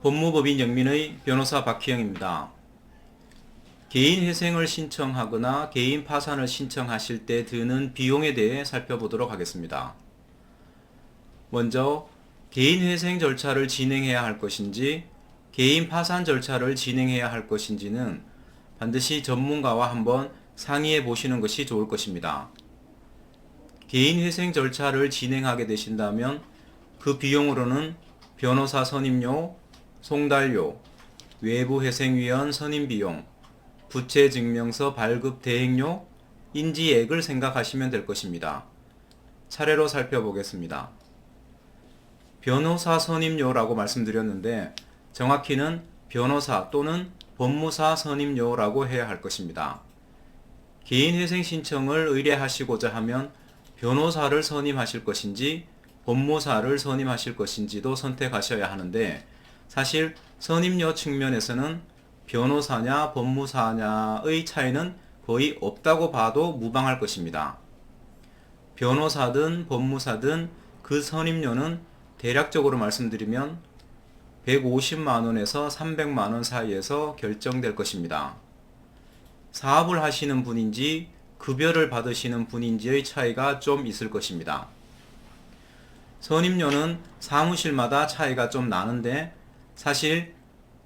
법무법인 영민의 변호사 박희영입니다. 개인 회생을 신청하거나 개인 파산을 신청하실 때 드는 비용에 대해 살펴보도록 하겠습니다. 먼저 개인 회생 절차를 진행해야 할 것인지 개인 파산 절차를 진행해야 할 것인지는 반드시 전문가와 한번 상의해 보시는 것이 좋을 것입니다. 개인 회생 절차를 진행하게 되신다면 그 비용으로는 변호사 선임료, 송달료, 외부회생위원 선임비용, 부채증명서 발급 대행료, 인지액을 생각하시면 될 것입니다. 차례로 살펴보겠습니다. 변호사 선임료라고 말씀드렸는데 정확히는 변호사 또는 법무사 선임료라고 해야 할 것입니다. 개인회생 신청을 의뢰하시고자 하면 변호사를 선임하실 것인지 법무사를 선임하실 것인지도 선택하셔야 하는데 사실 선임료 측면에서는 변호사냐 법무사냐의 차이는 거의 없다고 봐도 무방할 것입니다. 변호사든 법무사든 그 선임료는 대략적으로 말씀드리면 150만원에서 300만원 사이에서 결정될 것입니다. 사업을 하시는 분인지 급여를 받으시는 분인지의 차이가 좀 있을 것입니다. 선임료는 사무실마다 차이가 좀 나는데 사실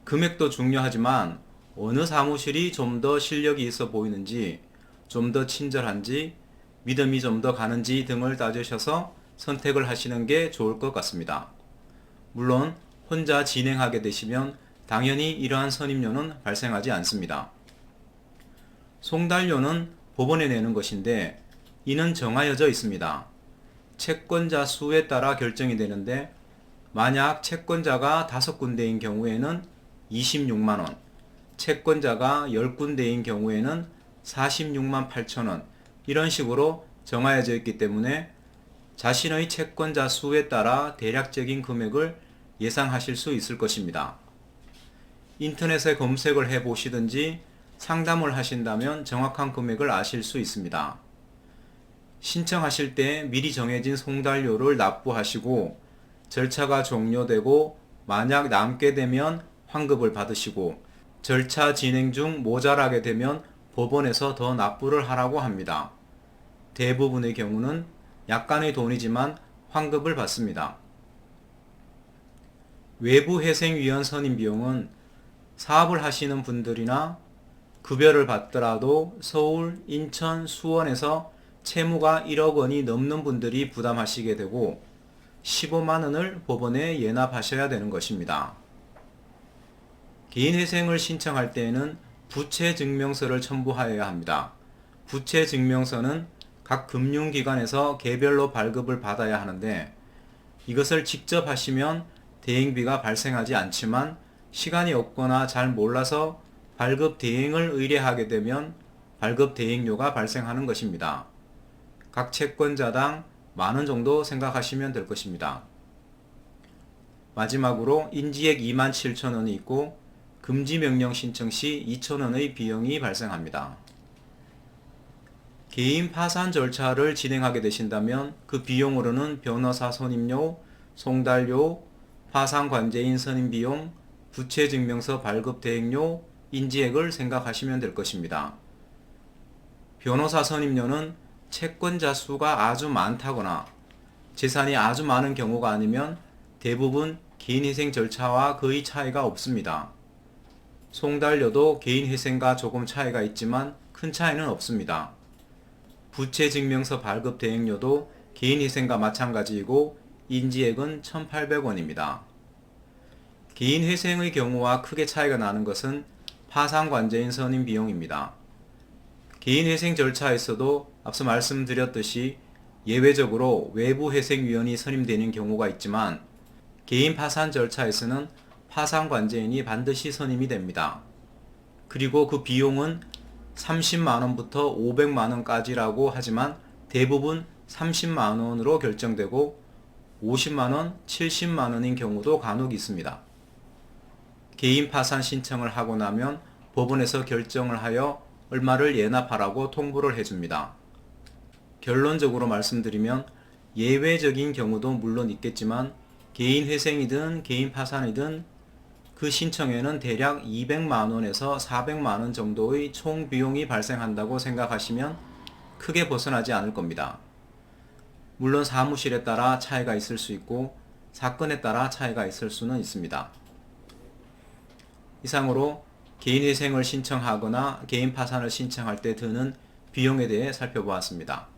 금액도 중요하지만 어느 사무실이 좀 더 실력이 있어 보이는지, 좀 더 친절한지, 믿음이 좀 더 가는지 등을 따지셔서 선택을 하시는 게 좋을 것 같습니다. 물론 혼자 진행하게 되시면 당연히 이러한 선임료는 발생하지 않습니다. 송달료는 법원에 내는 것인데 이는 정하여져 있습니다. 채권자 수에 따라 결정이 되는데 만약 채권자가 5군데인 경우에는 26만원, 채권자가 10군데인 경우에는 46만 8천원 이런 식으로 정하여져 있기 때문에 자신의 채권자 수에 따라 대략적인 금액을 예상하실 수 있을 것입니다. 인터넷에 검색을 해 보시든지 상담을 하신다면 정확한 금액을 아실 수 있습니다. 신청하실 때 미리 정해진 송달료를 납부하시고 절차가 종료되고 만약 남게 되면 환급을 받으시고 절차 진행 중 모자라게 되면 법원에서 더 납부를 하라고 합니다. 대부분의 경우는 약간의 돈이지만 환급을 받습니다. 외부회생위원 선임 비용은 사업을 하시는 분들이나 급여를 받더라도 서울, 인천, 수원에서 채무가 1억 원이 넘는 분들이 부담하시게 되고 15만 원을 법원에 예납하셔야 되는 것입니다. 개인회생을 신청할 때에는 부채증명서를 첨부하여야 합니다. 부채증명서는 각 금융기관에서 개별로 발급을 받아야 하는데 이것을 직접 하시면 대행비가 발생하지 않지만 시간이 없거나 잘 몰라서 발급 대행을 의뢰하게 되면 발급 대행료가 발생하는 것입니다. 각 채권자당 만원 정도 생각하시면 될 것입니다. 마지막으로 인지액 27,000원이 있고 금지명령 신청 시 2,000원의 비용이 발생합니다. 개인 파산 절차를 진행하게 되신다면 그 비용으로는 변호사 선임료, 송달료, 파산관제인 선임비용, 부채증명서 발급 대행료, 인지액을 생각하시면 될 것입니다. 변호사 선임료는 채권자 수가 아주 많다거나 재산이 아주 많은 경우가 아니면 대부분 개인회생 절차와 거의 차이가 없습니다. 송달료도 개인회생과 조금 차이가 있지만 큰 차이는 없습니다. 부채증명서 발급 대행료도 개인회생과 마찬가지이고 인지액은 1,800원입니다. 개인회생의 경우와 크게 차이가 나는 것은 파산관제인 선임 비용입니다. 개인회생 절차에서도 앞서 말씀드렸듯이 예외적으로 외부회생위원이 선임되는 경우가 있지만 개인 파산 절차에서는 파산관제인이 반드시 선임이 됩니다. 그리고 그 비용은 30만원부터 500만원까지라고 하지만 대부분 30만원으로 결정되고 50만원, 70만원인 경우도 간혹 있습니다. 개인 파산 신청을 하고 나면 법원에서 결정을 하여 얼마를 예납하라고 통보를 해줍니다. 결론적으로 말씀드리면 예외적인 경우도 물론 있겠지만 개인 회생이든 개인 파산이든 그 신청에는 대략 200만원에서 400만원 정도의 총 비용이 발생한다고 생각하시면 크게 벗어나지 않을 겁니다. 물론 사무실에 따라 차이가 있을 수 있고 사건에 따라 차이가 있을 수는 있습니다. 이상으로 개인회생을 신청하거나 개인 파산을 신청할 때 드는 비용에 대해 살펴보았습니다.